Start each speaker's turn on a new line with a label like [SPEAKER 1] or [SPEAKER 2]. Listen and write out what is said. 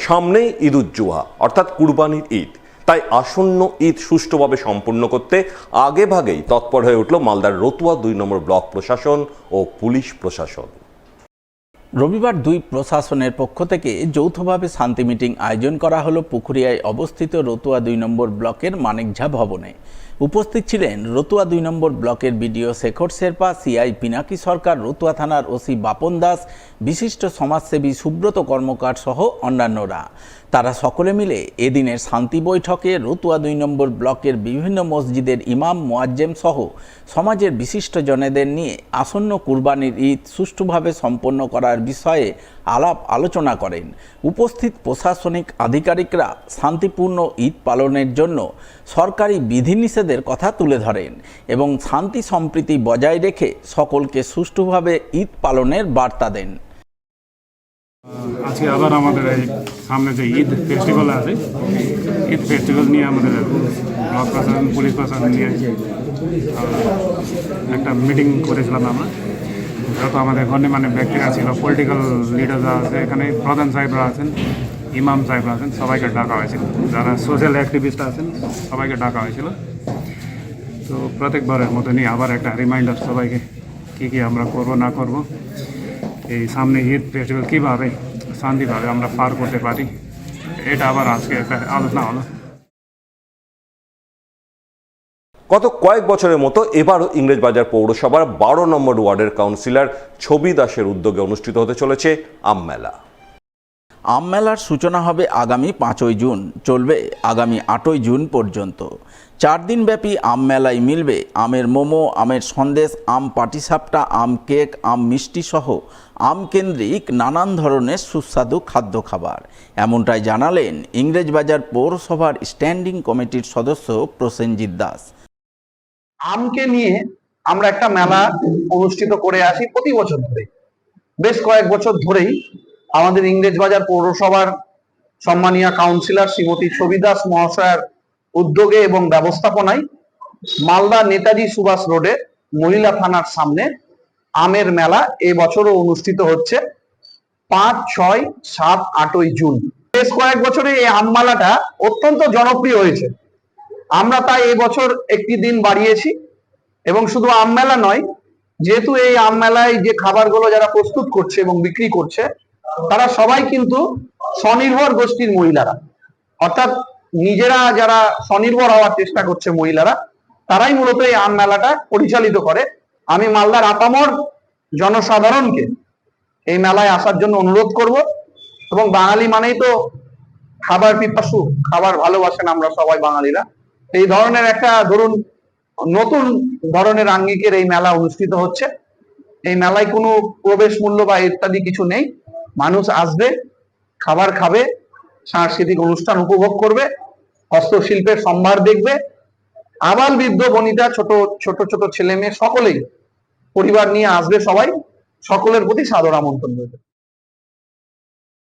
[SPEAKER 1] সামনেই ঈদুজ্জোহা অর্থাৎ কুরবানির ঈদ, তাই আসন্ন ঈদ সুষ্ঠুভাবে সম্পন্ন করতে আগেভাগেই তৎপর হয়ে উঠল মালদার রতুয়া 2 নম্বর ব্লক প্রশাসন ও পুলিশ প্রশাসন।
[SPEAKER 2] রবিবার দুই প্রশাসনের পক্ষ থেকে যৌথভাবে শান্তি মিটিং আয়োজন করা হলো পুকুরিয়ায় অবস্থিত রতুয়া 2 নম্বর ব্লকের মানিকঝা ভবনে। উপস্থিত ছিলেন রতুয়া 2 নম্বর ব্লকের বিডিও শেখর শেরপা, সিআই পিনাকি সরকার, রতুয়া থানার ওসি বাপন দাস, বিশিষ্ট সমাজসেবী সুব্রত কর্মকার সহ অন্যান্যরা। তারা সকলে মিলে এদিনের শান্তি বৈঠকে রতুয়া 2 নম্বর ব্লকের বিভিন্ন মসজিদের ইমাম, মুয়াজ্জেম সহ সমাজের বিশিষ্ট জনেদের নিয়ে আসন্ন কুরবানির ঈদ সুষ্ঠুভাবে সম্পন্ন করার বিষয়ে আলাপ আলোচনা করেন। উপস্থিত প্রশাসনিক আধিকারিকরা শান্তিপূর্ণ ঈদ পালনের জন্য সরকারি বিধিনিষেধের কথা তুলে ধরেন এবং শান্তি সম্প্রীতি বজায় রেখে সকলকে সুষ্ঠুভাবে ঈদ পালনের বার্তা দেন।
[SPEAKER 3] আজকে আবার আমাদের এই সামনে যে ঈদ ফেস্টিভ্যাল আছে, ঈদ ফেস্টিভ্যাল নিয়ে আমাদের ব্লক প্রশাসন, পুলিশ প্রশাসন নিয়ে একটা মিটিং করেছিলাম আমরা। যত আমাদের গণ্যমান্য ব্যক্তিরা ছিল, পলিটিক্যাল লিডাররা আছে, এখানে প্রধান সাহেবরা আছেন, ইমাম সাহেবরা আছেন, সবাইকে ডাকা হয়েছিল। যারা সোশ্যাল অ্যাক্টিভিস্ট আছেন সবাইকে ডাকা হয়েছিল। তো প্রত্যেকবারের মতনই আবার একটা রিমাইন্ডার সবাইকে কী আমরা করব না করব, এই সামনে ঈদ ফেস্টিভ্যাল কীভাবে শান্তিভাবে আমরা পার করতে পারি, এটা আবার আজকে একটা আলোচনা হলো।
[SPEAKER 1] গত কয়েক বছরের মতো এবারও ইংরেজবাজার পৌরসভার 12 নম্বর ওয়ার্ডের কাউন্সিলর ছবি দাসের উদ্যোগে অনুষ্ঠিত হতে চলেছে আমমেলা।
[SPEAKER 2] আমমেলার সূচনা হবে আগামী 5ই জুন, চলবে আগামী 8ই জুন পর্যন্ত। 4 দিনব্যাপী আমমেলায় মিলবে আমের মোমো, আমের সন্দেশ, আম পাটিসাপটা, আম কেক, আম মিষ্টি সহ আম কেন্দ্রিক নানান ধরনের সুস্বাদু খাদ্য খাবার। এমনটাই জানালেন ইংরেজবাজার পৌরসভার স্ট্যান্ডিং কমিটির সদস্য প্রসেনজিৎ দাস।
[SPEAKER 4] আমকে নিয়ে আমরা একটা মেলা অনুষ্ঠিত করে আসি প্রতি বছর ধরে, বেশ কয়েক বছর ধরেই আমাদের ইংরেজবাজার পৌরসভার সম্মানীয় কাউন্সিলর শ্রীমতী ছবি দাস মহাশয়ের উদ্যোগে এবং ব্যবস্থাপনায় মালদা নেতাজি সুভাষ রোডে মহিলা থানার সামনে আমের মেলা এবছরও অনুষ্ঠিত হচ্ছে 5, 6, 7, 8ই জুন। বেশ কয়েক বছরে এই আম মেলাটা অত্যন্ত জনপ্রিয় হয়েছে। আমরা তাই এবছর একটি দিন বাড়িয়েছি এবং শুধু আম মেলা নয়, যেহেতু এই আম মেলায় যে খাবারগুলো যারা প্রস্তুত করছে এবং বিক্রি করছে তারা সবাই কিন্তু স্বনির্ভর গোষ্ঠীর মহিলারা, অর্থাৎ নিজেরা যারা স্বনির্ভর হওয়ার চেষ্টা করছে মহিলারা, তারাই মূলত এই আম মেলাটা পরিচালিত করে। আমি মালদার আপামর জনসাধারণকে এই মেলায় আসার জন্য অনুরোধ করব এবং বাঙালি মানেই তো খাবার পিপাসু, খাবার ভালোবাসেন আমরা সবাই বাঙালিরা। এই ধরনের একটা ধরুন নতুন ধরনের আঙ্গিকের এই মেলা অনুষ্ঠিত হচ্ছে। এই মেলায় কোনো প্রবেশ মূল্য বা ইত্যাদি কিছু নেই। মানুষ আসবে, খাবার খাবে, সাংস্কৃতিক অনুষ্ঠান উপভোগ করবে, হস্তশিল্পের সম্ভার দেখবে। আবাল বৃদ্ধ বনিতা, ছোট ছোট ছেলে মেয়ে সকলেই পরিবার নিয়ে আসবে, সবাই সকলের প্রতি সাদর আমন্ত্রণ রয়েছে।